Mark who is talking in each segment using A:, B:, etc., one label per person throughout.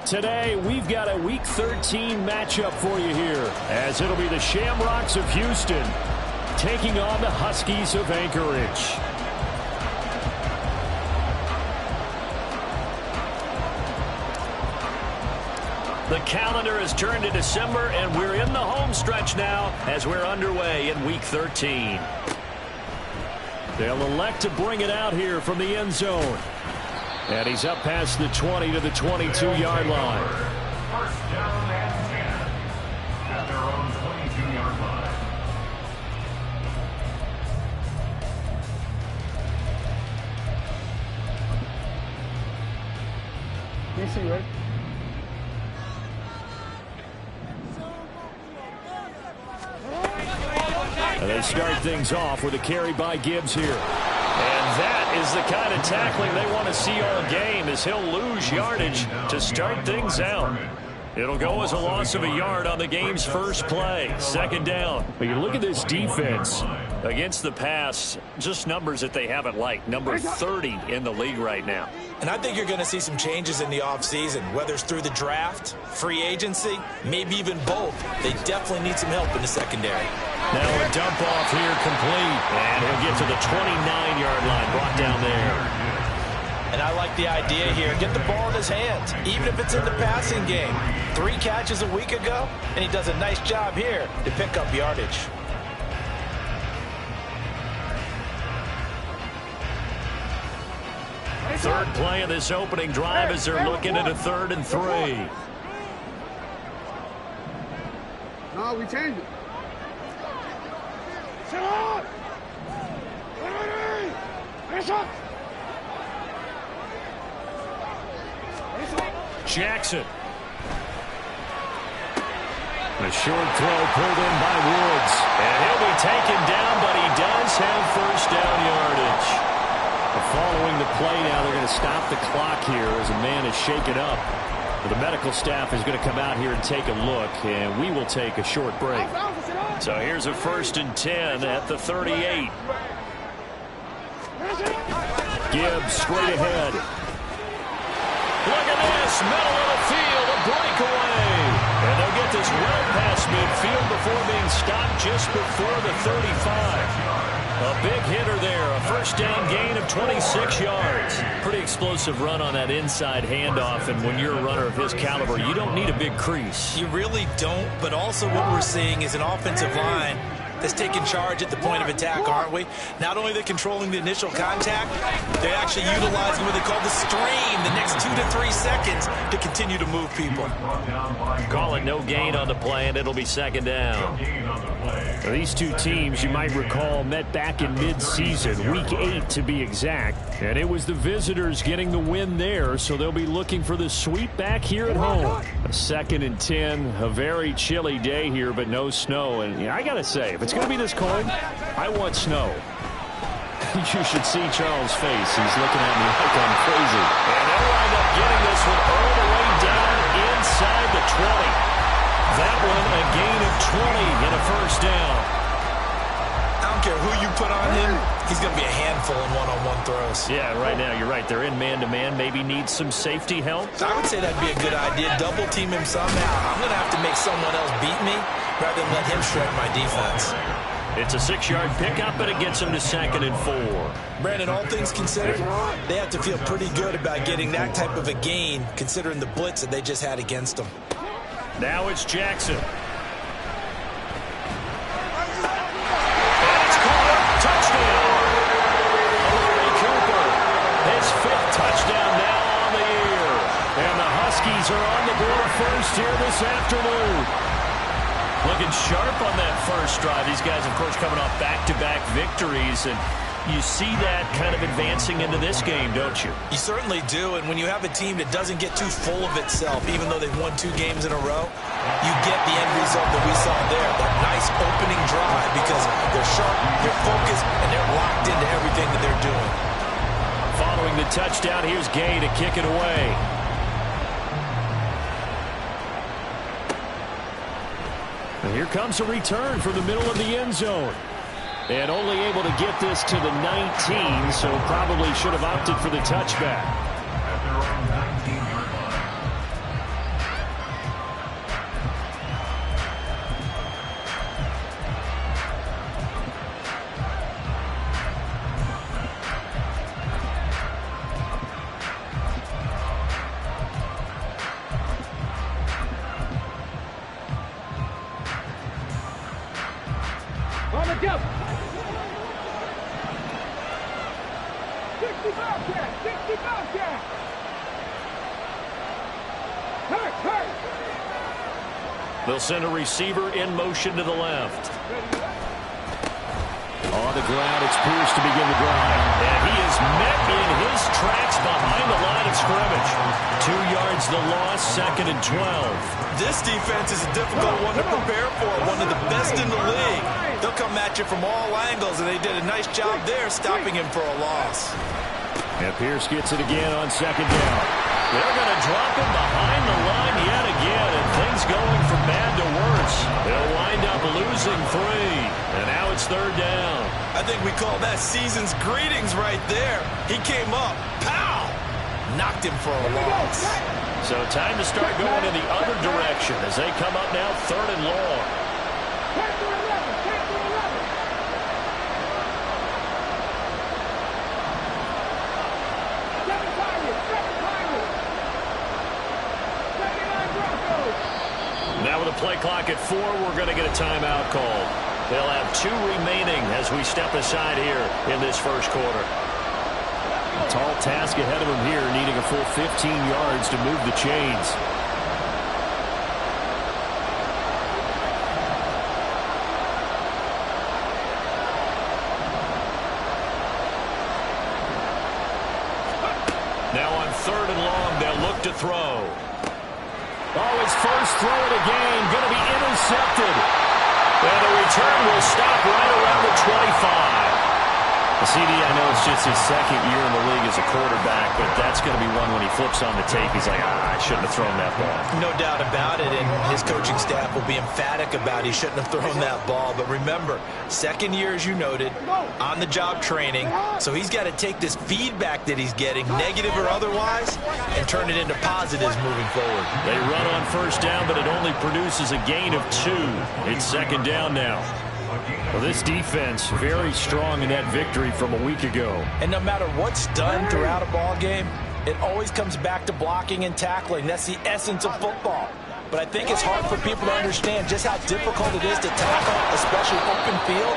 A: Today, we've got a Week 13 matchup for you here, as it'll be the Shamrocks of Houston taking on the Huskies of Anchorage. The calendar has turned to December, and we're in the home stretch now as we're underway in Week 13. They'll elect to bring it out here from the end zone. And he's up past the 20 to the 22-yard line.
B: First down and 10 at their own 22-yard line.
C: You see, right?
A: And they start things off with a carry by Gibbs here. And that is the kind of tackling they want to see all game, as he'll lose yardage to start things out. It'll go as a loss of a yard on the game's first play. Second down. But you look at this defense against the pass, just numbers that they haven't liked. Number 30 in the league right now.
D: And I think you're going to see some changes in the offseason, whether it's through the draft, free agency, maybe even both. They definitely need some help in the secondary.
A: Now a dump off here complete. And he'll get to the 29-yard line, brought down there.
D: And I like the idea here. Get the ball in his hands, even if it's in the passing game. 3 catches a week ago, and he does a nice job here to pick up yardage.
A: Third play of this opening drive as they're looking at a 3rd and 3.
C: No, we changed it. Sit on! Finish up!
A: Jackson. A short throw pulled in by Woods. And he'll be taken down, but he does have first down yardage. Following the play now, they're going to stop the clock here as a man is shaken up. The medical staff is going to come out here and take a look, and we will take a short break. So here's a 1st and 10 at the 38. Gibbs straight ahead. Look at this, middle of the field, a breakaway. And they'll get this well past midfield before being stopped just before the 35. A big hitter there, a first down gain of 26 yards. Pretty explosive run on that inside handoff, and when you're a runner of his caliber, you don't need a big crease.
D: You really don't, but also what we're seeing is an offensive line that's taking charge at the point of attack, aren't we? Not only are they controlling the initial contact, they're actually utilizing what they call the stream, the next 2 to 3 seconds to continue to move people.
A: Call it no gain on the play, and it'll be second down. Now, these two teams, you might recall, met back in mid-season, Week 8 to be exact, and it was the visitors getting the win there, so they'll be looking for the sweep back here at home. A 2nd and 10, a very chilly day here, but no snow, and I gotta say, if it's going to be this cold, I want snow. You should see Charles' face. He's looking at me like I'm crazy. And they'll wind up getting this one all the way down inside the 20. That one a gain of 20 and a first down.
D: I don't care who you put on him, he's going to be a handful in one-on-one throws.
A: Yeah, right now you're right. They're in man-to-man. Maybe needs some safety help.
D: I would say that'd be a good idea. Double team him somehow. I'm going to have to make someone else beat me rather than let him shred my defense.
A: It's a 6-yard pickup, and it gets him to 2nd and 4.
D: Brandon, all things considered, they have to feel pretty good about getting that type of a gain considering the blitz that they just had against them.
A: Now it's Jackson. And it's caught up. Touchdown. Amari Cooper. His 5th touchdown now on the year. And the Huskies are on the board first here this afternoon. Looking sharp on that first drive. These guys, of course, coming off back-to-back victories, and you see that kind of advancing into this game, don't you?
D: You certainly do, and when you have a team that doesn't get too full of itself, even though they've won 2 games in a row, you get the end result that we saw there, that nice opening drive, because they're sharp, they're focused, and they're locked into everything that they're doing.
A: Following the touchdown, here's Gay to kick it away. And here comes a return from the middle of the end zone. And only able to get this to the 19, so probably should have opted for the touchback.
C: together. 60 Bobcat, 60 Bobcat. Hurt.
A: They'll send a receiver in motion to the left. On the ground, it's Pierce to begin the drive. And he is met in his tracks behind the line of scrimmage. 2 yards the loss, 2nd and 12.
D: This defense is a difficult one to prepare for, one of the best in the league. They'll come at you from all angles, and they did a nice job there stopping him for a loss.
A: And Pierce gets it again on 2nd down. They're going to drop him behind the line yet again, and things going from bad to worse. They'll wind up losing 3, and now it's 3rd down.
D: I think we call that season's greetings right there. He came up, pow, knocked him for a loss.
A: So time to start going in the other direction as they come up now 3rd and long.
C: 10 to 11, 10 to 11.
A: Now with a play clock at 4, we're going to get a timeout called. They'll have 2 remaining as we step aside here in this first quarter. A tall task ahead of them here, needing a full 15 yards to move the chains. Now on 3rd and long, they'll look to throw. Oh, his first throw of the game, going to be intercepted. And the return will stop right around the 25. CD, I know it's just his 2nd year in the league as a quarterback, but that's going to be one when he flips on the tape, he's like, I shouldn't have thrown that ball.
D: No doubt about it, and his coaching staff will be emphatic about he shouldn't have thrown that ball. But remember, 2nd year, as you noted, on-the-job training, so he's got to take this feedback that he's getting, negative or otherwise, and turn it into positives moving forward.
A: They run on 1st down, but it only produces a gain of 2. It's 2nd down now. Well, this defense very strong in that victory from a week ago.
D: And no matter what's done throughout a ball game, it always comes back to blocking and tackling. That's the essence of football. But I think it's hard for people to understand just how difficult it is to tackle, especially open field.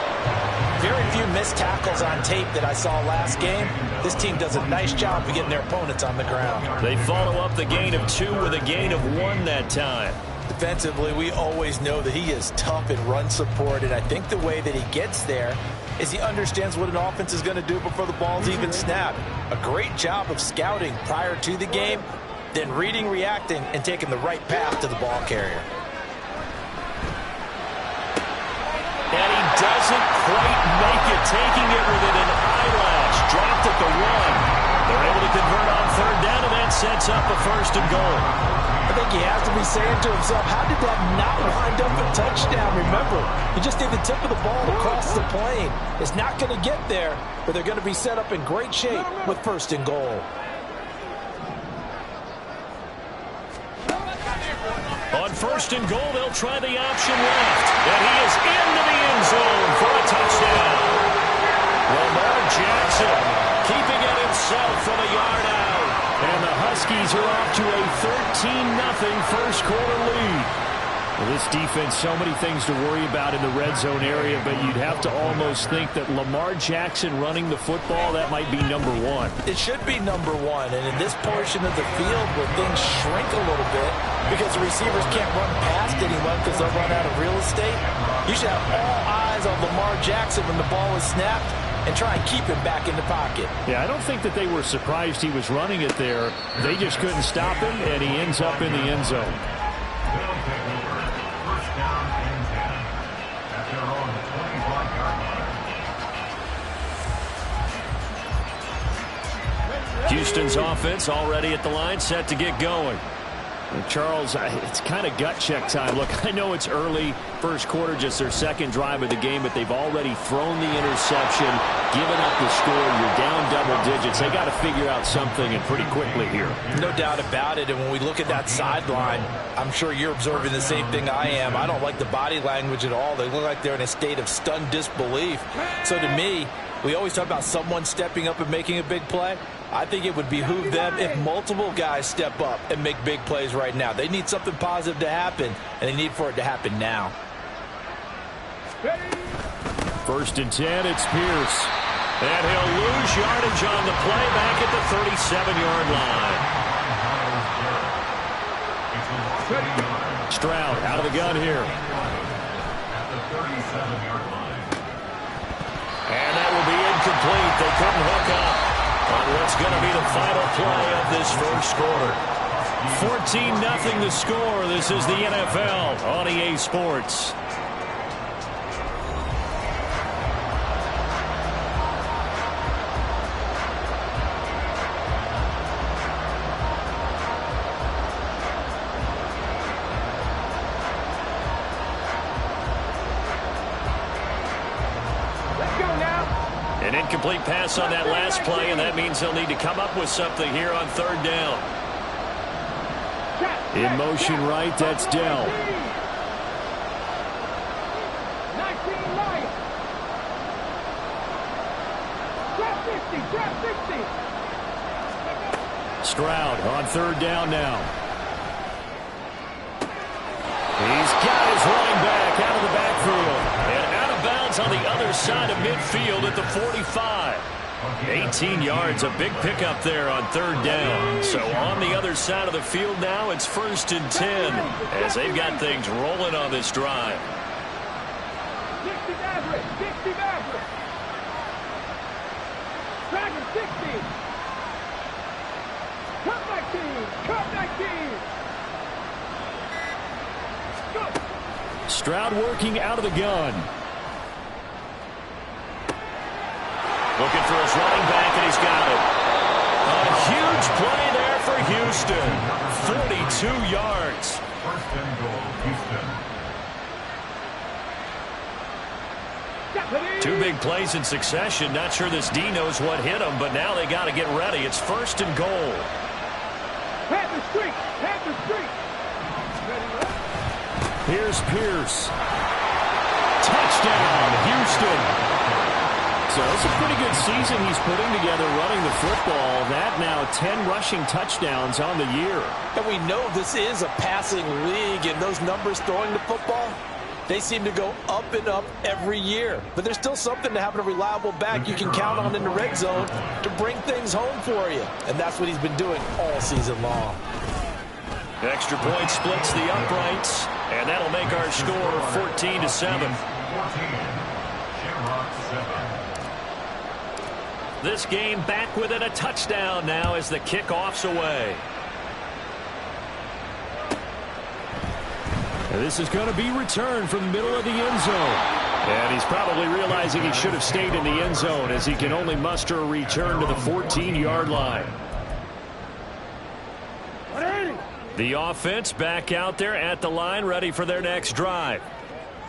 D: Very few missed tackles on tape that I saw last game. This team does a nice job of getting their opponents on the ground.
A: They follow up the gain of 2 with a gain of 1 that time.
D: Defensively, we always know that he is tough in run support, and I think the way that he gets there is he understands what an offense is going to do before the ball's even snapped. A great job of scouting prior to the game, then reading, reacting, and taking the right path to the ball carrier.
A: And he doesn't quite make it, taking it within an eyelash. Dropped at the 1. They're able to convert on 3rd down, and that sets up a 1st and goal.
D: I think he has to be saying to himself, how did that not wind up a touchdown? Remember, you just need the tip of the ball to cross the plane. It's not going to get there, but they're going to be set up in great shape with 1st and goal.
A: On 1st and goal, they'll try the option left. And he is into the end zone for a touchdown. Lamar Jackson keeping it himself from a yard out. And the Huskies are off to a 13-0 first quarter lead. Well, this defense, so many things to worry about in the red zone area, but you'd have to almost think that Lamar Jackson running the football, that might be number 1.
D: It should be number 1, and in this portion of the field where things shrink a little bit because the receivers can't run past anyone because they'll run out of real estate, you should have all eyes on Lamar Jackson when the ball is snapped and try and keep him back in the pocket.
A: Yeah, I don't think that they were surprised he was running it there. They just couldn't stop him, and he ends up in the end zone.
B: They'll take over 1st down and 10 at their own 25-yard line.
A: Houston's offense already at the line, set to get going. And Charles, it's kind of gut check time. Look, I know it's early, first quarter, just their 2nd drive of the game, but they've already thrown the interception, given up the score. You're down double digits. They got to figure out something, and pretty quickly here.
D: No doubt about it, and when we look at that sideline, I'm sure you're observing the same thing I am. I don't like the body language at all. They look like they're in a state of stunned disbelief. So to me, we always talk about someone stepping up and making a big play. I think it would behoove them if multiple guys step up and make big plays right now. They need something positive to happen, and they need for it to happen now.
A: First and 10, it's Pierce. And he'll lose yardage on the play back at the 37-yard line. Stroud out of the gun here.
B: At the 37-yard line.
A: And that will be incomplete. They couldn't hook up on what's going to be the final play of this first quarter. 14-0 the score. This is the NFL on EA Sports. An incomplete pass on that last play, and that means they'll need to come up with something here on third down. In motion right, that's Dell.
C: 19 right. Drop 60.
A: Stroud on third down now. He's got his running back out of the backfield. And out of bounds on the other side of midfield at the 45. 18 yards, a big pickup there on third down. So on the other side of the field now, it's 1st and 10 as they've got things rolling on this drive.
C: 60 Maverick. 60 Maverick. Dragon 60. Cut 19. Cut 19. Go.
A: Stroud working out of the gun. Looking for his running back, and he's got it. A huge play there for Houston. 42 yards.
B: First and goal, Houston.
A: Two big plays in succession. Not sure this D knows what hit him, but now they got to get ready. It's 1st and goal.
C: Head the street. Head the street.
A: Here's Pierce. Touchdown, Houston. So it's a pretty good season he's putting together running the football. That now 10 rushing touchdowns on the year.
D: And we know this is a passing league, and those numbers throwing the football, they seem to go up and up every year. But there's still something to having a reliable back you can count on in the red zone to bring things home for you. And that's what he's been doing all season long.
A: Extra point splits the uprights, and that'll make our score 14-7.
B: 14. Shamrock 7.
A: This game back within a touchdown now as the kickoff's away. And this is going to be returned from the middle of the end zone. And he's probably realizing he should have stayed in the end zone as he can only muster a return to the 14-yard line. The offense back out there at the line, ready for their next drive.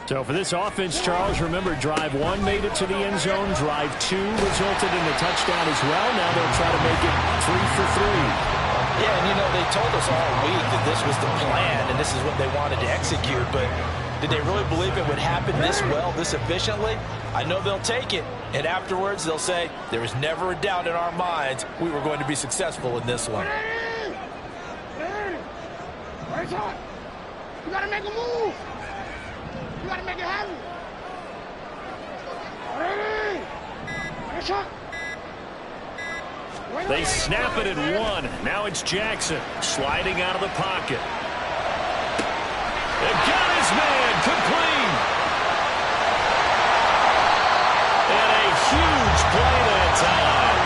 A: So for this offense, Charles, remember, drive 1 made it to the end zone. Drive 2 resulted in a touchdown as well. Now they'll try to make it 3 for 3.
D: Yeah, and you know, they told us all week that this was the plan and this is what they wanted to execute. But did they really believe it would happen this well, this efficiently? I know they'll take it. And afterwards, they'll say, there was never a doubt in our minds we were going to be successful in this one.
C: You gotta make a move. You gotta make it happen.
A: They snap it at 1. Now it's Jackson sliding out of the pocket. They got his man complete. And a huge play that time.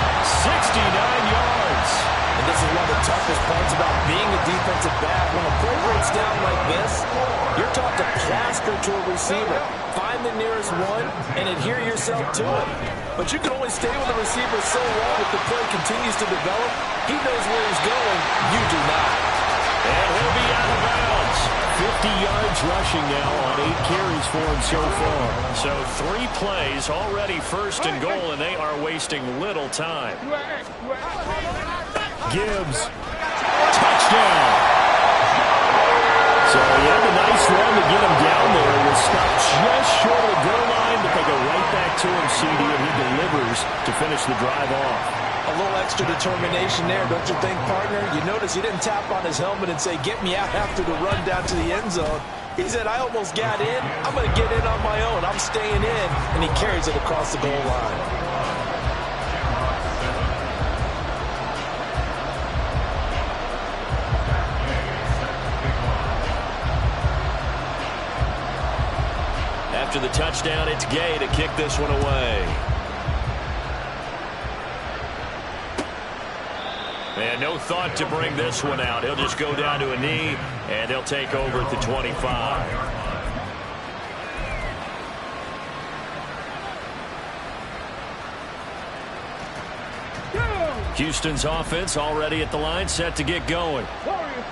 A: 69 yards.
D: And this is one of the toughest parts about being a defensive back. When a play breaks down like this, you're taught to plaster to a receiver. Find the nearest one and adhere yourself to it. But you can only stay with the receiver so long if the play continues to develop. He knows where he's going. You do not.
A: And he'll be out of bounds. 50 yards rushing now on 8 carries for him so far. So 3 plays already 1st and goal, and they are wasting little time. Gibbs. Touchdown. So he had a nice run to get him down there. Was stopped just short of the goal line, but they go right back to him, CD, and he delivers to finish the drive off.
D: A little extra determination there, don't you think, partner? You notice he didn't tap on his helmet and say, get me out after the run down to the end zone. He said, I almost got in. I'm going to get in on my own. I'm staying in. And he carries it across the goal line.
A: After the touchdown, it's Gay to kick this one away. And no thought to bring this one out. He'll just go down to a knee, and he'll take over at the 25. Houston's offense already at the line, set to get going.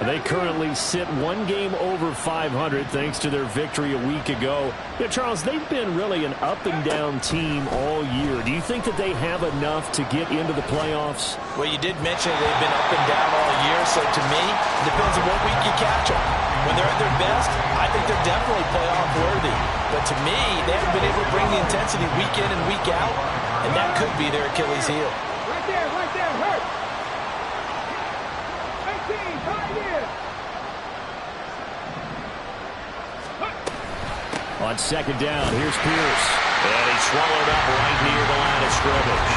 A: They currently sit one game over 500 thanks to their victory a week ago. Yeah, Charles, they've been really an up-and-down team all year. Do you think that they have enough to get into the playoffs?
D: Well, you did mention they've been up and down all year, so to me, it depends on what week you catch them. When they're at their best, I think they're definitely playoff worthy. But to me, they haven't been able to bring the intensity week in and week out, and that could be their Achilles heel.
C: Right there, hurt. 18, right here.
A: On second down, here's Pierce. And he's swallowed up right near the line of scrimmage.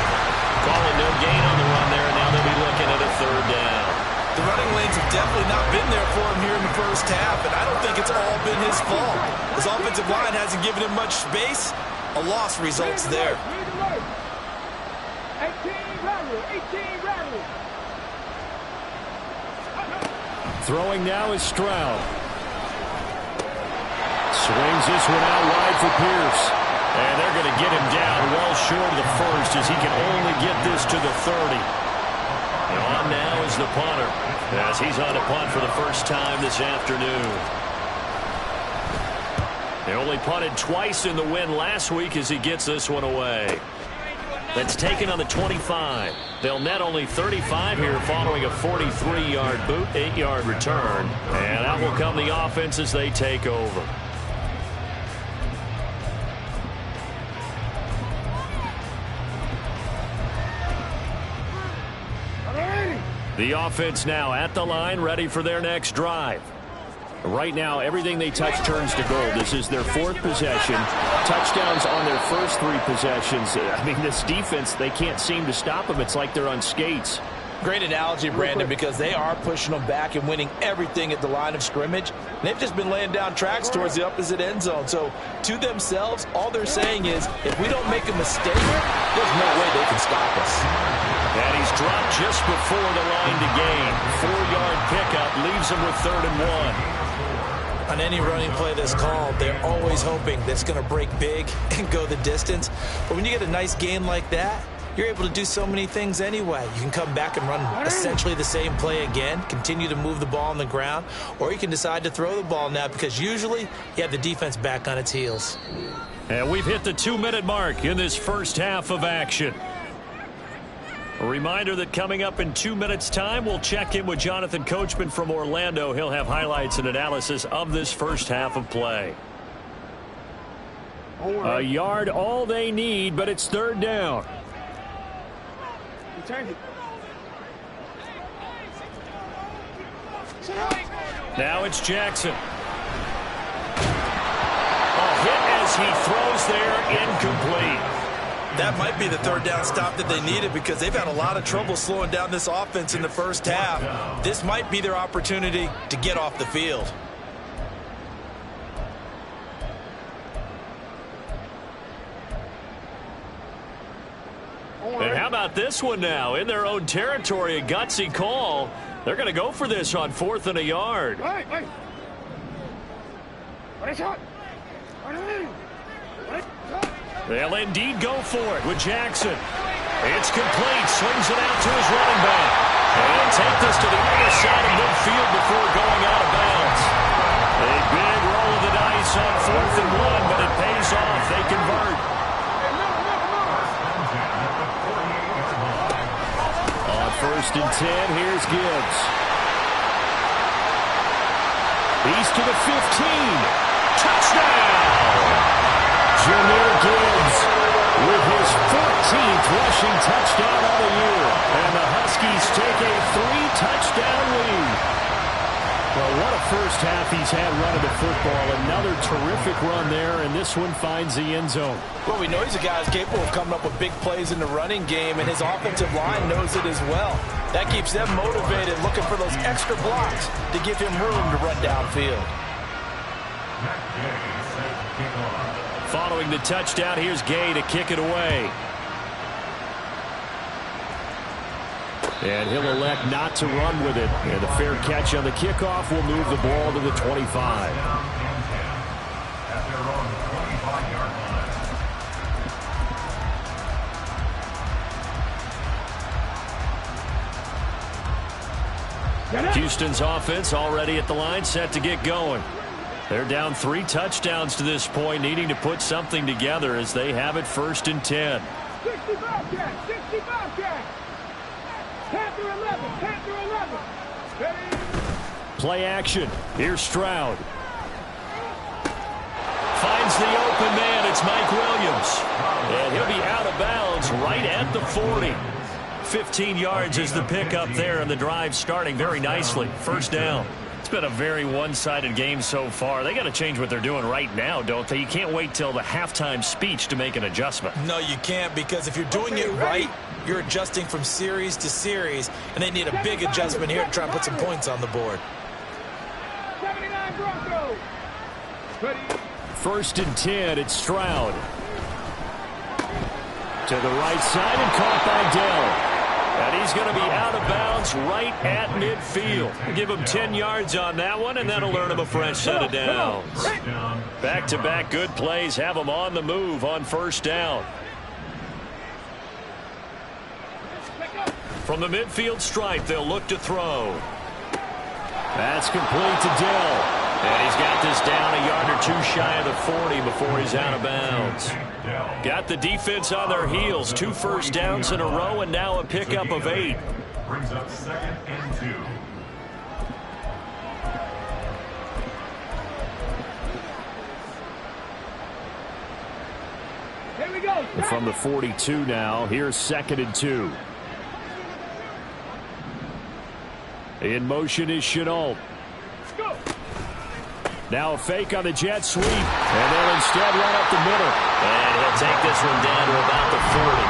A: Calling no gain on the run there, and now they'll be looking at a third down.
D: The running lanes have definitely not been there for him here in the first half, and I don't think it's all been his fault. His offensive line hasn't given him much space. A loss results there.
C: 18 rattle.
A: Throwing now is Stroud. Swings this one out wide for Pierce. And they're going to get him down well short of the first as he can only get this to the 30. And on now is the punter as he's on a punt for the first time this afternoon. They only punted twice in the win last week as he gets this one away. That's taken on the 25. They'll net only 35 here following a 43-yard boot, 8-yard return. And out will come the offense as they take over. The offense now at the line, ready for their next drive. Right now, everything they touch turns to gold. This is their fourth possession. Touchdowns on their first three possessions. I mean, this defense, they can't seem to stop them. It's like they're on skates.
D: Great analogy, Brandon, because they are pushing them back and winning everything at the line of scrimmage. They've just been laying down tracks towards the opposite end zone. So, to themselves, all they're saying is, if we don't make a mistake, there's no way they can stop us.
A: And he's dropped just before the line to gain. 4-yard pickup leaves him with 3rd and 1.
D: On any running play that's called, they're always hoping that it's going to break big and go the distance. But when you get a nice gain like that, you're able to do so many things anyway. You can come back and run essentially the same play again, continue to move the ball on the ground, or you can decide to throw the ball now because usually you have the defense back on its heels.
A: And we've hit the 2-minute mark in this first half of action. A reminder that coming up in 2 minutes' time, we'll check in with Jonathan Coachman from Orlando. He'll have highlights and analysis of this first half of play. A yard all they need, but it's 3rd down. Now it's Jackson. A hit as he throws there, incomplete.
D: That might be the 3rd down stop that they needed because they've had a lot of trouble slowing down this offense in the first half. This might be their opportunity to get off the field.
A: And how about this one now? In their own territory, a gutsy call. They're going to go for this on 4th and a yard. They'll indeed go for it with Jackson. It's complete. Swings it out to his running back. And take this to the other side of midfield before going out of bounds. A big roll of the dice on 4th and 1, but it pays off. They convert. On 1st and 10, here's Gibbs. He's to the 15. Touchdown! Jahmyr Gibbs with his 14th rushing touchdown of the year. And the Huskies take a 3-touchdown lead. Well, what a first half he's had running the football. Another terrific run there, and this one finds the end zone.
D: Well, we know he's a guy who's capable of coming up with big plays in the running game, and his offensive line knows it as well. That keeps them motivated, looking for those extra blocks to give him room to run downfield.
A: Following the touchdown, here's Gay to kick it away. And he'll elect not to run with it. And the fair catch on the kickoff will move the ball to the 25. Houston's offense already at the line, set to get going. They're down 3 touchdowns to this point, needing to put something together as they have it 1st and 10.
C: 65 catch, 65 catch. Panther 11, Panther 11. Ready?
A: Play action. Here's Stroud. Finds the open man. It's Mike Williams. And he'll be out of bounds right at the 40. 15 yards is the pickup there, and the drive starting very nicely. 1st down. It's been a very one-sided game so far. They got to change what they're doing right now, don't they? You can't wait till the halftime speech to make an adjustment.
D: No, you can't, because if you're doing it right, you're adjusting from series to series, and they need a big adjustment here to try and put some points on the board.
C: 79 Broncos. Ready?
A: 1st and 10, it's Stroud. To the right side and caught by Dell. And he's going to be out of bounds right at midfield. Give him 10 yards on that one, and that'll earn him a fresh set of downs. Back-to-back good plays have him on the move on 1st down. From the midfield stripe, they'll look to throw. That's complete to Dell. And he's got this down a yard or 2 shy of the 40 before he's out of bounds. Got the defense on their heels. 2 first downs in a row, and now a pickup of 8.
B: Brings up 2nd and 2.
C: Here we go.
A: From the 42 now, here's 2nd and 2. In motion is Chenault.
C: Go.
A: Now a fake on the jet sweep, and they'll instead run up the middle. And he'll take this one down to about the 40.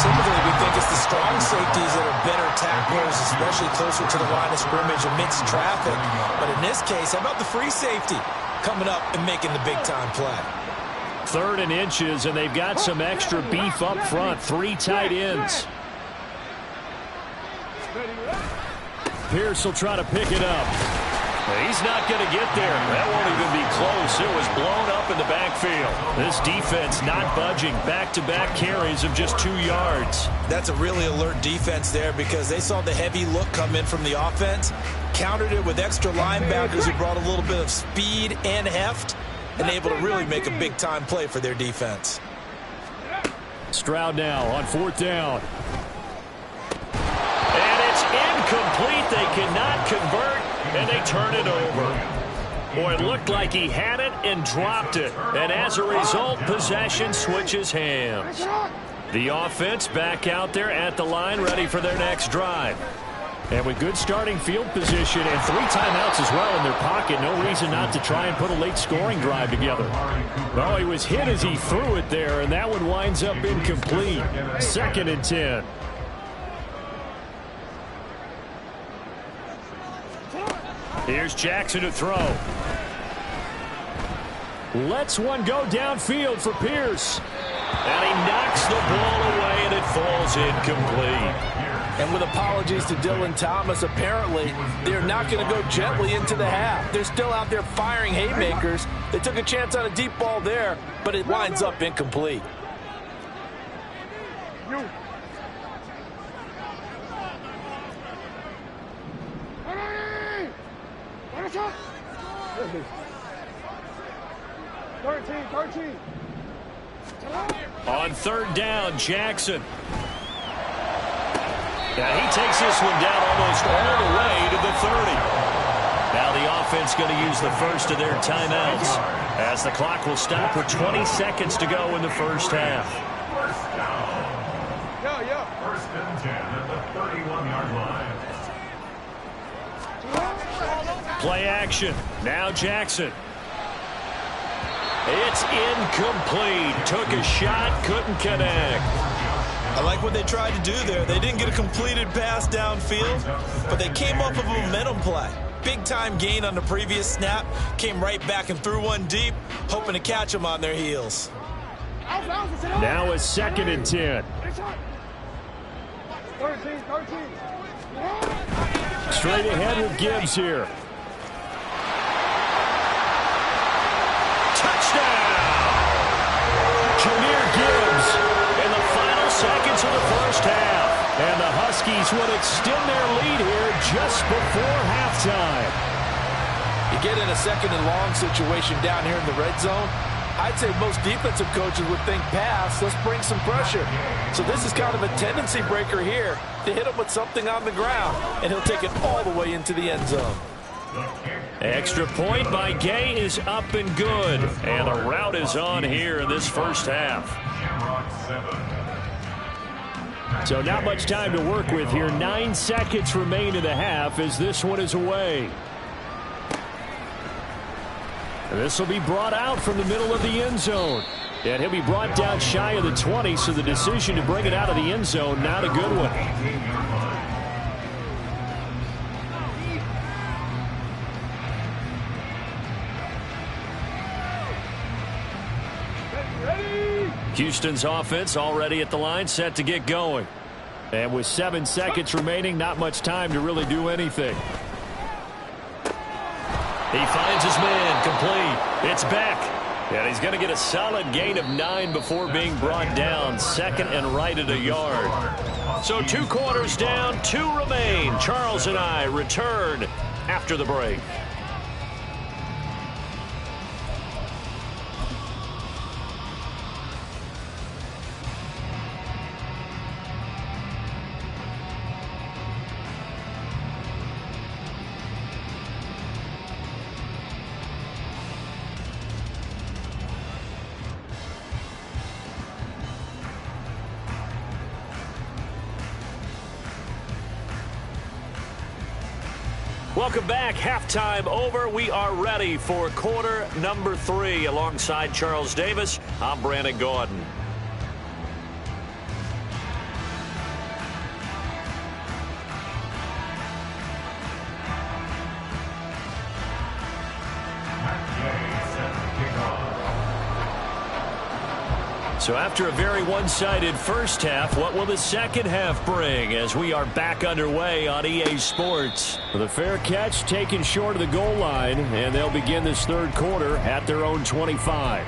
D: Typically, we think it's the strong safeties that are better tacklers, especially closer to the line of scrimmage amidst traffic. But in this case, how about the free safety coming up and making the big-time play?
A: 3rd and inches, and they've got some extra beef up front. 3 tight ends. Pierce will try to pick it up. He's not going to get there. That won't even be close. It was blown up in the backfield. This defense not budging. Back-to-back carries of just 2 yards.
D: That's a really alert defense there, because they saw the heavy look come in from the offense, countered it with extra linebackers who brought a little bit of speed and heft, and able to really make a big-time play for their defense.
A: Stroud now on 4th down. And it's incomplete. They cannot convert, and they turn it over. Boy, it looked like he had it and dropped it. And as a result, possession switches hands. The offense back out there at the line, ready for their next drive. And with good starting field position and 3 timeouts as well in their pocket, no reason not to try and put a late scoring drive together. Well, he was hit as he threw it there, and that one winds up incomplete. 2nd and 10. Here's Jackson to throw. Lets one go downfield for Pierce. And he knocks the ball away, and it falls incomplete.
E: And with apologies to Dylan Thomas, apparently they're not going to go gently into the half. They're still out there firing haymakers. They took a chance on a deep ball there, but it winds up incomplete.
A: On 3rd down, Jackson. Now he takes this one down almost all the way to the 30. Now the offense going to use the first of their timeouts, as the clock will stop with 20 seconds to go in the first half.
B: 1st and 10 at the 31-yard line.
A: play action. Now Jackson. It's incomplete. Took a shot, couldn't connect.
D: I like what they tried to do there. They didn't get a completed pass downfield, but they came off of a momentum play. Big-time gain on the previous snap. Came right back and threw one deep, hoping to catch them on their heels.
A: Now a 2nd and 10.
C: 13.
A: Straight ahead with Gibbs here. Touchdown! Jahmyr Gibbs in the final seconds of the first half. And the Huskies would extend their lead here just before halftime.
E: You get in a 2nd and long situation down here in the red zone, I'd say most defensive coaches would think pass, let's bring some pressure. So this is kind of a tendency breaker here to hit him with something on the ground, and he'll take it all the way into the end zone.
A: Extra point by Gay is up and good. And a rout is on here in this first half. So not much time to work with here. 9 seconds remain in the half as this one is away. And this will be brought out from the middle of the end zone. And he'll be brought down shy of the 20, so the decision to bring it out of the end zone, not a good one. Houston's offense already at the line, set to get going. And with 7 seconds remaining, not much time to really do anything. He finds his man, complete. It's Beck. And he's going to get a solid gain of 9 before being brought down. 2nd and right at a yard. So 2 quarters down, 2 remain. Charles and I return after the break. Welcome back. Halftime over. We are ready for quarter number 3. Alongside Charles Davis, I'm Brandon Gaudin. So after a very one-sided first half, what will the second half bring as we are back underway on EA Sports? The fair catch taken short of the goal line, and they'll begin this third quarter at their own 25.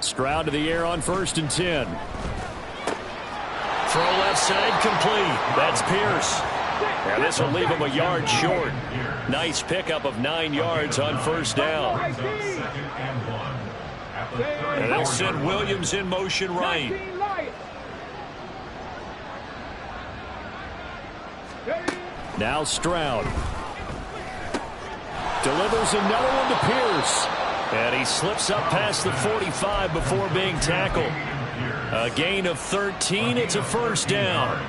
A: Stroud to the air on 1st and 10. Throw left side complete. That's Pierce. And this will leave him a yard short. Nice pickup of 9 yards on 1st down. And they'll send Williams in motion right. Now Stroud. Delivers another one to Pierce. And he slips up past the 45 before being tackled. A gain of 13. It's a 1st down.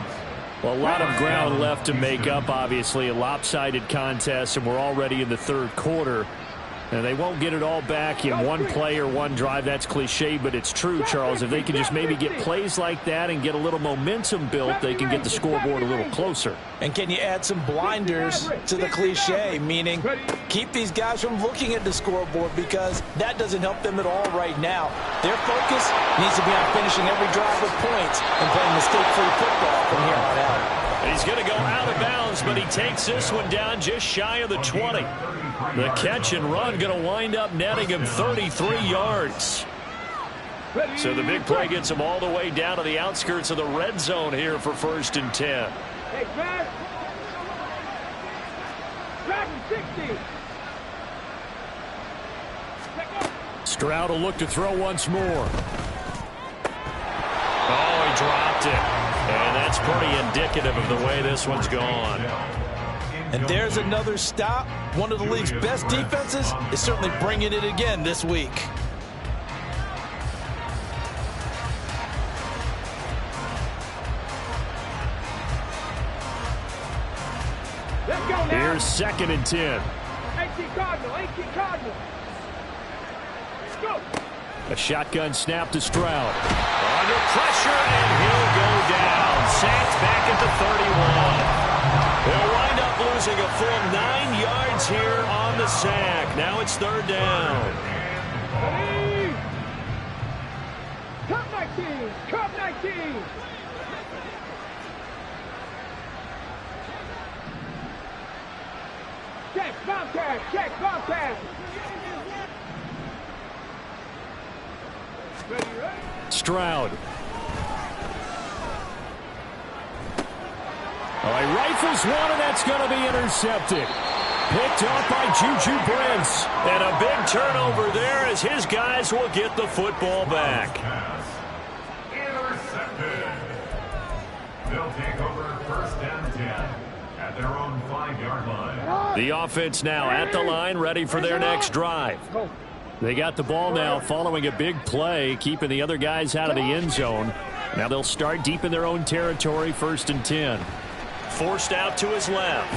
A: Well, a lot of ground left to make up, obviously. A lopsided contest, and we're already in the third quarter. And they won't get it all back in one play or one drive. That's cliche, but it's true, Charles. If they can just maybe get plays like that and get a little momentum built, they can get the scoreboard a little closer.
D: And can you add some blinders to the cliche, meaning keep these guys from looking at the scoreboard, because that doesn't help them at all right now. Their focus needs to be on finishing every drive with points and playing mistake-free football from here on out.
A: He's going to go out of bounds, but he takes this one down just shy of the 20. The catch and run going to wind up netting him 33 yards. So the big play gets him all the way down to the outskirts of the red zone here for 1st and 10. Stroud will look to throw once more. Oh, he dropped it. And that's pretty indicative of the way this one's gone.
D: And there's another stop. One of the league's best defenses is certainly bringing it again this week.
C: Let's go now.
A: Here's 2nd and 10.
C: 18 Cardinal, 18 Cardinal. Let's go.
A: A shotgun snap to Stroud. Under pressure, and he'll go down. Sacked back at the 31. They'll wind up losing a full 9 yards here on the sack. Now it's 3rd down.
C: Ready? Cup 19, Cup 19. Check, Bobcat. Ready?
A: Stroud. Oh, he rifles one, and that's going to be intercepted. Picked off by Juju Brents. And a big turnover there as his guys will get the football back.
B: Intercepted. They'll take over 1st and 10 at their own 5-yard line.
A: The offense now at the line, ready for their next drive. They got the ball now following a big play, keeping the other guys out of the end zone. Now they'll start deep in their own territory, 1st and 10. Forced out to his left.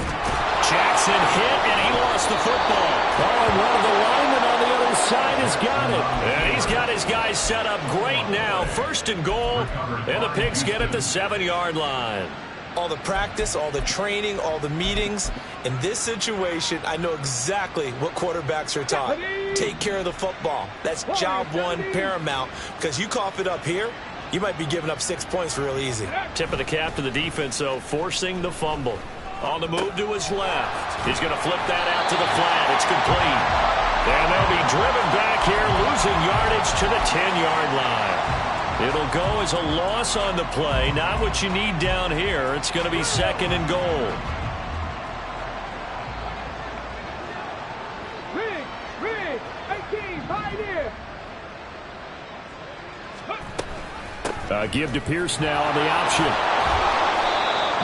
A: Jackson hit, and he lost the football. Oh, and one of the linemen on the other side has got it. And he's got his guys set up great now. 1st and goal, and the Pigs get at the 7-yard line.
D: All the practice, all the training, all the meetings. In this situation, I know exactly what quarterbacks are taught. Take care of the football. That's job one, paramount. Because you cough it up here, you might be giving up 6 points real easy.
A: Tip of the cap to the defense, though, forcing the fumble. On the move to his left. He's going to flip that out to the flat. It's complete. And they'll be driven back here, losing yardage to the 10-yard line. It'll go as a loss on the play. Not what you need down here. It's going to be 2nd and goal.
C: Rig, 18, Pioneer.
A: Give to Pierce now on the option.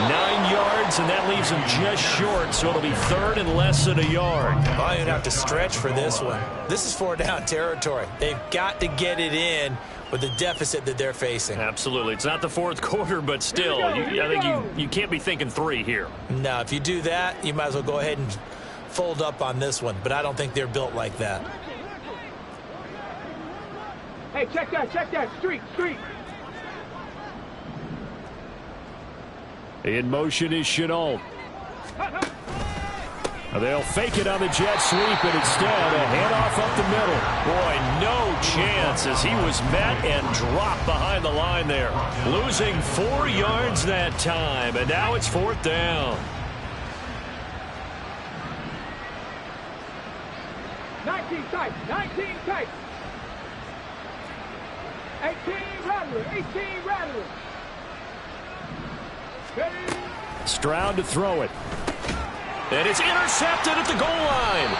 A: 9 yards, and that leaves him just short, so it'll be 3rd and less than a yard.
D: Oh, you'd have to stretch for this one. This is 4-down territory. They've got to get it in with the deficit that they're facing.
A: Absolutely. It's not the 4th quarter, but still, I think you can't be thinking 3 here.
D: No, if you do that, you might as well go ahead and fold up on this one, but I don't think they're built like that.
C: Hey, check that. Street.
A: In motion is Chenault. They'll fake it on the jet sweep, and instead a handoff up the middle. Boy, no chance as he was met and dropped behind the line there. Losing 4 yards that time, and now it's 4th down.
C: 19 tight. 18 Rattler. Ready?
A: Stroud to throw it. And it's intercepted at the goal line.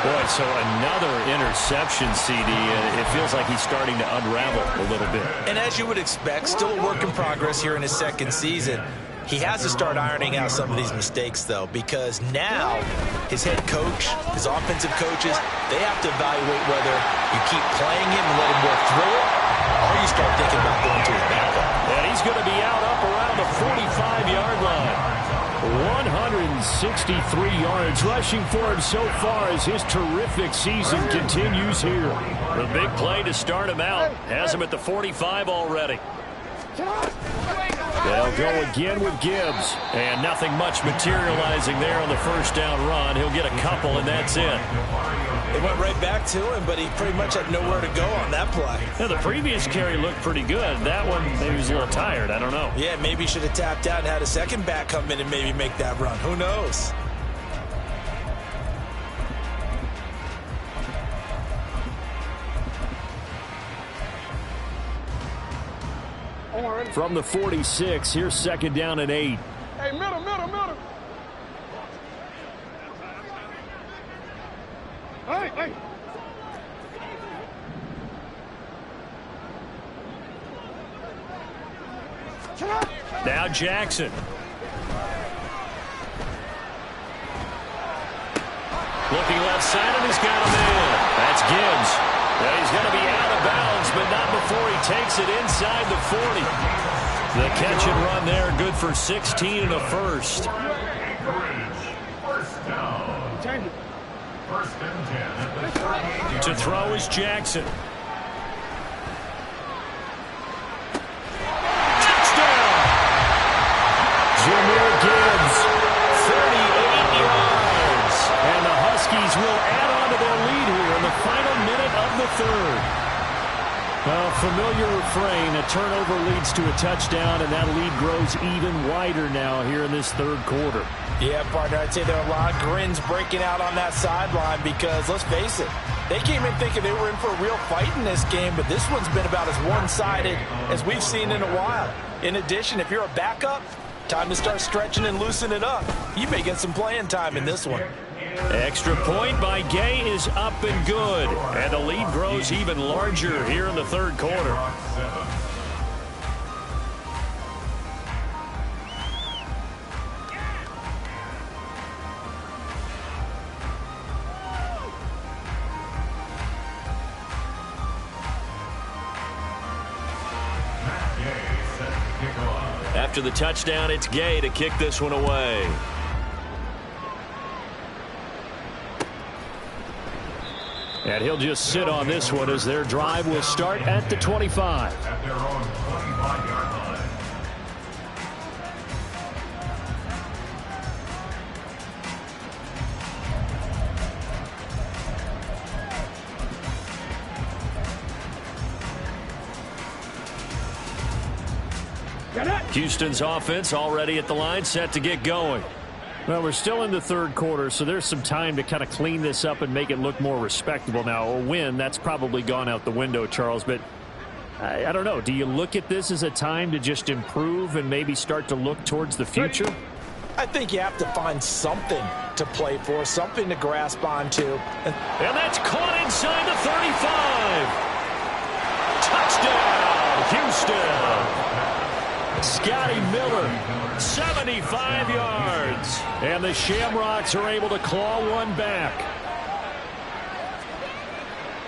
A: Boy, so another interception, CD. It feels like he's starting to unravel a little bit.
D: And as you would expect, still a work in progress here in his 2nd season. He has to start ironing out some of these mistakes, though, because now his head coach, his offensive coaches, they have to evaluate whether you keep playing him and let him work through it, or you start thinking about going to his backup.
A: And he's going to be out up around the 45-yard line. 163 yards rushing for him so far as his terrific season continues here. The big play to start him out has him at the 45 already. They'll go again with Gibbs. And nothing much materializing there on the 1st down run. He'll get a couple, and that's it.
D: They went right back to him, but he pretty much had nowhere to go on that play.
A: Yeah, the previous carry looked pretty good. That one, maybe he was a little tired. I don't know.
D: Yeah, maybe he should have tapped out and had a second back come in and maybe make that run. Who knows?
A: From the 46, here's 2nd down and 8.
C: Hey, middle. Hey.
A: Now Jackson. Looking left side, and he's got him in. That's Gibbs. Now he's going to be out of bounds, but not before he takes it inside the 40. The catch and run there, good for 16 and a first.
B: First down. First and 10 at the 38.
A: To throw is Jackson. Touchdown! Jahmyr Gibbs, 38 yards. And the Huskies will add on to their lead here in the final minute of the third. Well, familiar refrain, a turnover leads to a touchdown, and that lead grows even wider now here in this third quarter.
E: Yeah, partner, I'd say there are a lot of grins breaking out on that sideline because, let's face it, they came in thinking they were in for a real fight in this game, but this one's been about as one-sided as we've seen in a while. In addition, if you're a backup, time to start stretching and loosening it up. You may get some playing time in this one.
A: Extra point by Gay is up and good. And the lead grows even larger here in the third quarter. After the touchdown, it's Gay to kick this one away. And he'll just sit on this one as their drive will start at the 25.
B: At their own 25-yard line.
A: Houston's offense already at the line, set to get going. Well, we're still in the third quarter, so there's some time to kind of clean this up and make it look more respectable. Now, a win, that's probably gone out the window, Charles, but I don't know. Do you look at this as a time to just improve and maybe start to look towards the future?
E: I think you have to find something to play for, something to grasp onto.
A: And that's caught inside the 35. Touchdown, Houston. Scotty Miller, 75 yards. And the Shamrocks are able to claw one back.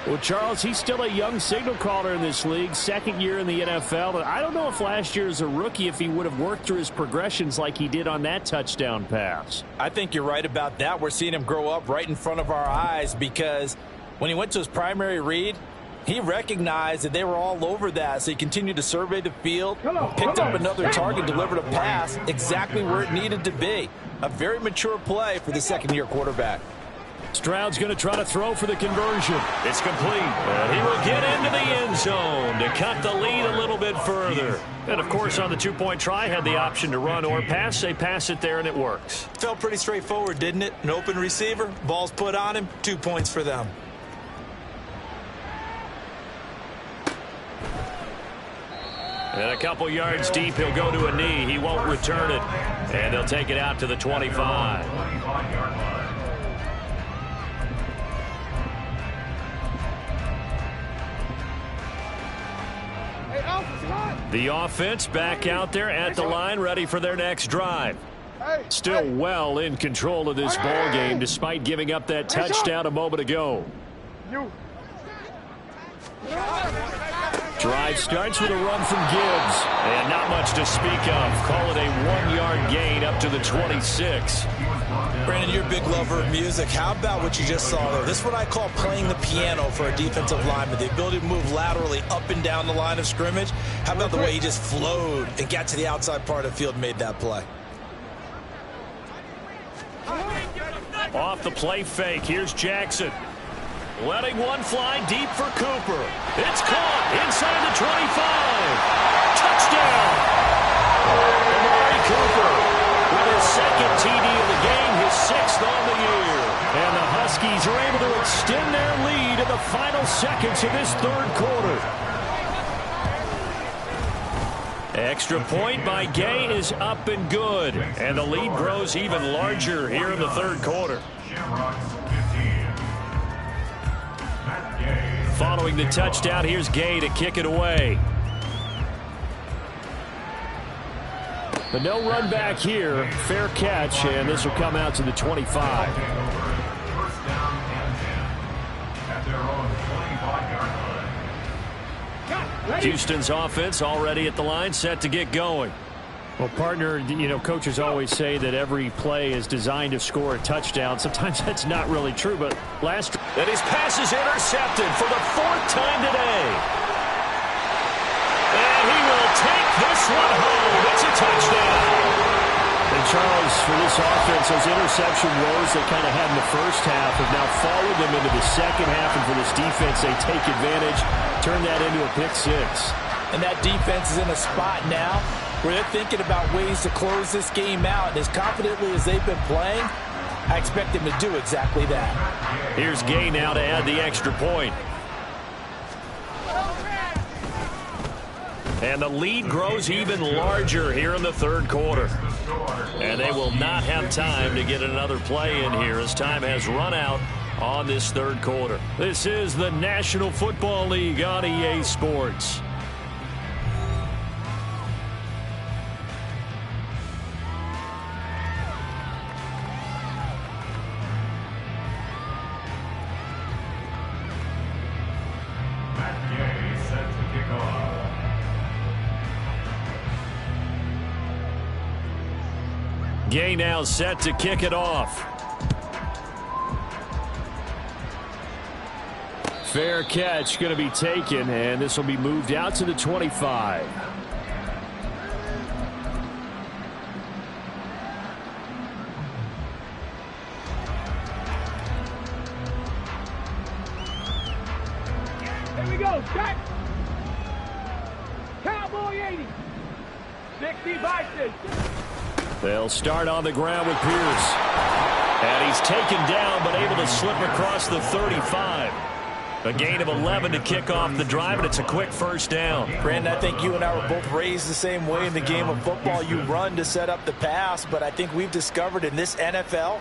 A: Well, Charles, he's still a young signal caller in this league, second year in the NFL. I don't know if last year as a rookie if he would have worked through his progressions like he did on that touchdown pass.
E: I think you're right about that. We're seeing him grow up right in front of our eyes because when he went to his primary read, he recognized that they were all over that, so he continued to survey the field, picked up another target, delivered a pass exactly where it needed to be. A very mature play for the second-year quarterback.
A: Stroud's going to try to throw for the conversion. It's complete. And he will get into the end zone to cut the lead a little bit further. And, of course, on the two-point try, had the option to run or pass. They pass it there, and it works.
D: Felt pretty straightforward, didn't it? An open receiver, ball's put on him, 2 points for them.
A: And a couple yards deep, he'll go to a knee. He won't return it. And they'll take it out to the 25. The offense back out there at the line, ready for their next drive. Still well in control of this ball game, despite giving up that touchdown a moment ago. Drive starts with a run from Gibbs. And not much to speak of. Call it a 1-yard gain up to the 26.
D: Brandon, you're a big lover of music. How about what you just saw there? This is what I call playing the piano for a defensive lineman. The ability to move laterally up and down the line of scrimmage. How about the way he just flowed and got to the outside part of the field and made that play?
A: Off the play fake. Here's Jackson. Letting one fly deep for Cooper. It's caught inside the 25. Touchdown! Amari Cooper with his second TD of the game, his 6th on the year. And the Huskies are able to extend their lead in the final seconds of this third quarter. Extra point by Gay is up and good. And the lead grows even larger here in the third quarter. Following the touchdown, here's Gay to kick it away. But no run back here. Fair catch, and this will come out to the 25. Houston's offense already at the line, set to get going. Well, partner, you know, coaches always say that every play is designed to score a touchdown. Sometimes that's not really true, but and his pass is intercepted for the 4th time today. And he will take this one home. It's a touchdown. And Charles, for this offense, those interception woes they kind of had in the first half have now followed them into the second half. And for this defense, they take advantage, turn that into a pick 6.
E: And that defense is in a spot now where they're thinking about ways to close this game out. And as confidently as they've been playing, I expect them to do exactly that.
A: Here's Gay now to add the extra point. And the lead grows even larger here in the 3rd quarter. And they will not have time to get another play in here as time has run out on this 3rd quarter. This is the National Football League on EA Sports. Gay now set to kick it off. Fair catch going to be taken, and this will be moved out to the 25.
C: Here we go, Jack. Cowboy 80. 60 Vikings.
A: They'll start on the ground with Pierce. And he's taken down, but able to slip across the 35. A gain of 11 to kick off the drive, and it's a quick first down.
E: Brandon, I think you and I were both raised the same way in the game of football. You run to set up the pass, but I think we've discovered in this NFL,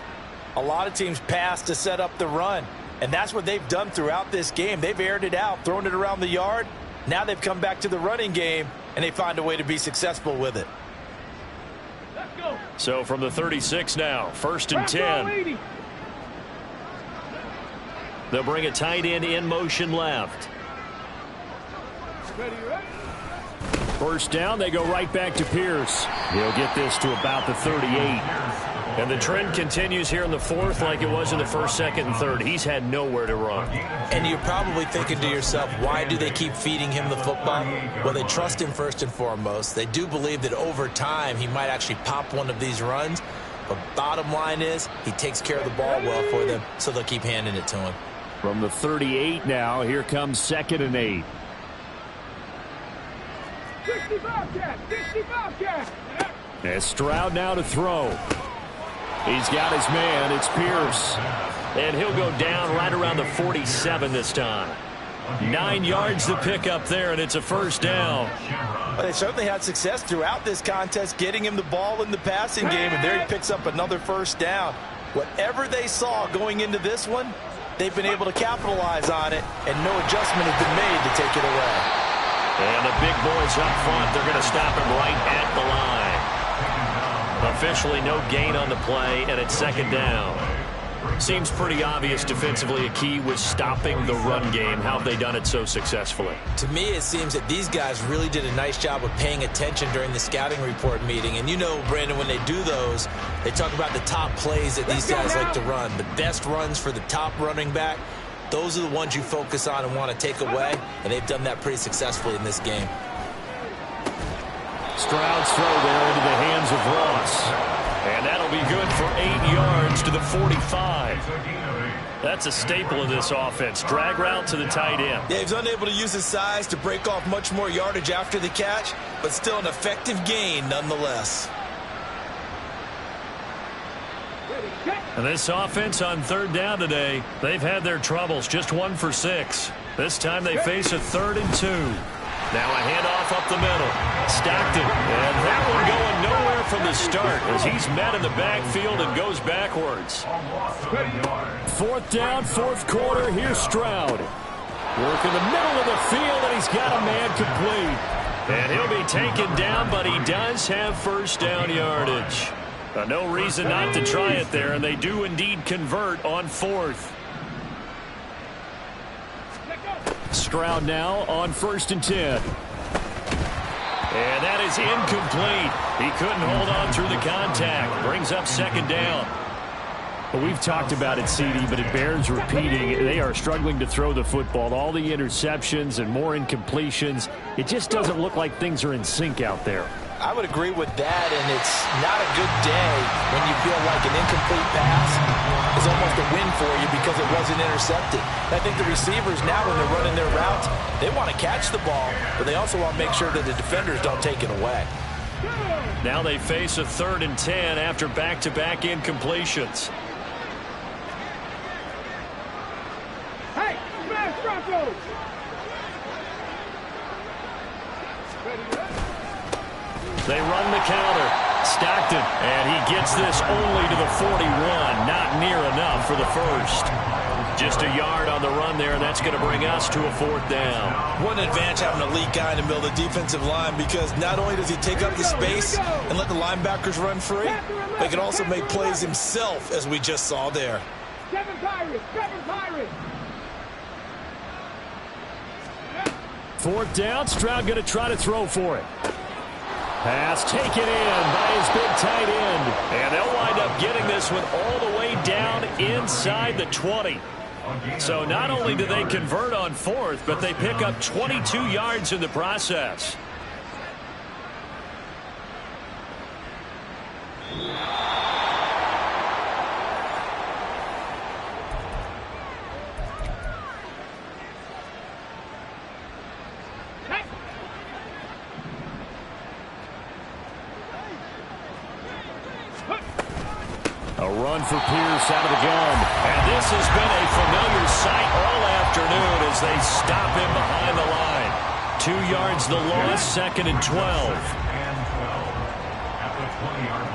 E: a lot of teams pass to set up the run. And that's what they've done throughout this game. They've aired it out, thrown it around the yard. Now they've come back to the running game, and they find a way to be successful with it.
A: So from the 36 now, 1st and 10. They'll bring a tight end in motion left. First down, they go right back to Pierce. He'll get this to about the 38. And the trend continues here in the 4th like it was in the 1st, 2nd, and 3rd. He's had nowhere to run.
D: And you're probably thinking to yourself, why do they keep feeding him the football? Well, they trust him first and foremost. They do believe that over time he might actually pop one of these runs. But bottom line is he takes care of the ball well for them, so they'll keep handing it to him.
A: From the 38 now, here comes 2nd and 8.
C: 65 cat, 65 cat.
A: And Stroud now to throw. He's got his man. It's Pierce. And he'll go down right around the 47 this time. 9 yards to pick up there, and it's a first down.
E: Well, they certainly had success throughout this contest getting him the ball in the passing game, and there he picks up another first down. Whatever they saw going into this one, they've been able to capitalize on it, and no adjustment has been made to take it away.
A: And the big boys up front, they're going to stop him right at the line. Officially no gain on the play, and it's 2nd down. Seems pretty obvious defensively a key was stopping the run game. How have they done it so successfully?
D: To me, it seems that these guys really did a nice job of paying attention during the scouting report meeting. And you know, Brandon, when they do those, they talk about the top plays that these guys like to run. The best runs for the top running back, those are the ones you focus on and want to take away. And they've done that pretty successfully in this game.
A: Stroud's throw there into the hands of Ross. And that'll be good for 8 yards to the 45. That's a staple of this offense. Drag route to the tight end.
E: Yeah, he's unable to use his size to break off much more yardage after the catch, but still an effective gain nonetheless.
A: And this offense on 3rd down today, they've had their troubles. Just 1 for 6. This time they face a 3rd and 2. Now a handoff up the middle. Stockton. And that one going nowhere from the start as he's met in the backfield and goes backwards. 4th down, 4th quarter. Here's Stroud. Work in the middle of the field, and he's got a man complete. And he'll be taken down, but he does have first down yardage. No reason not to try it there, and they do indeed convert on 4th. Stroud now on 1st and 10. And that is incomplete. He couldn't hold on through the contact. Brings up 2nd down. Well, we've talked about it, CD, but it bears repeating. They are struggling to throw the football. All the interceptions and more incompletions. It just doesn't look like things are in sync out there.
E: I would agree with that, and it's not a good day when you feel like an incomplete pass is almost a win for you because it wasn't intercepted. I think the receivers now, when they're running their routes, they want to catch the ball, but they also want to make sure that the defenders don't take it away.
A: Now they face a 3rd and 10 after back-to-back incompletions.
C: Hey, smash Broncos!
A: They run the counter. Stockton, and he gets this only to the 41. Not near enough for the first. Just a yard on the run there, and that's going to bring us to a 4th down.
D: What an advantage having an elite guy in the middle of the defensive line, because not only does he take up the space and let the linebackers run free, but he can also make plays himself, as we just saw there.
C: Kevin Pirates! Kevin Pirates!
A: 4th down, Stroud going to try to throw for it. Pass taken in by his big tight end. And they'll wind up getting this one all the way down inside the 20. So not only do they convert on 4th, but they pick up 22 yards in the process. A run for Pierce out of the gun. And this has been a familiar sight all afternoon as they stop him behind the line. 2 yards the loss, 2nd and 12.
B: At the 20-yard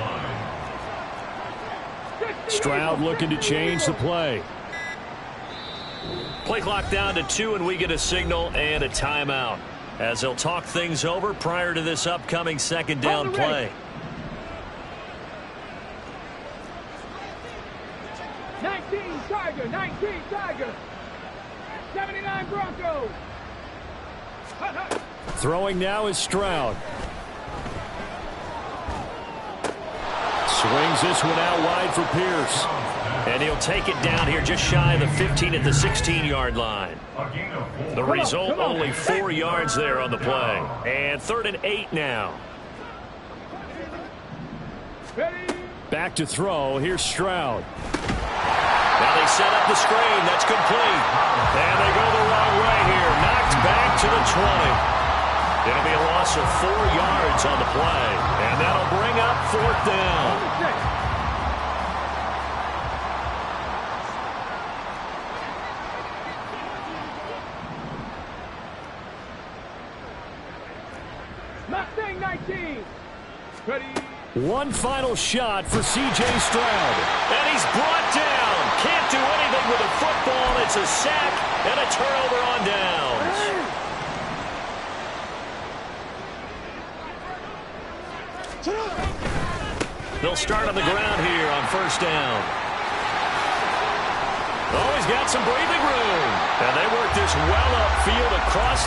B: line.
A: Stroud looking to change the play. Play clock down to 2, and we get a signal and a timeout as they'll talk things over prior to this upcoming 2nd down play.
C: 19 Tiger, 19 Tiger, 79 Broncos.
A: Throwing now is Stroud. Swings this one out wide for Pierce. And he'll take it down here just shy of the 15 at the 16-yard line. The result, only 4 yards there on the play. And 3rd and 8 now. Back to throw. Here's Stroud. Now they set up the screen. That's complete. And they go the wrong way here. Knocked back to the 20. It'll be a loss of 4 yards on the play. And that'll bring up 4th down.
C: Mustang 19. Ready.
A: One final shot for C.J. Stroud. And he's brought down. Can't do anything with a football. It's a sack and a turnover on downs. They'll start on the ground here on 1st down. Oh, he's got some breathing room. And they work this well upfield across the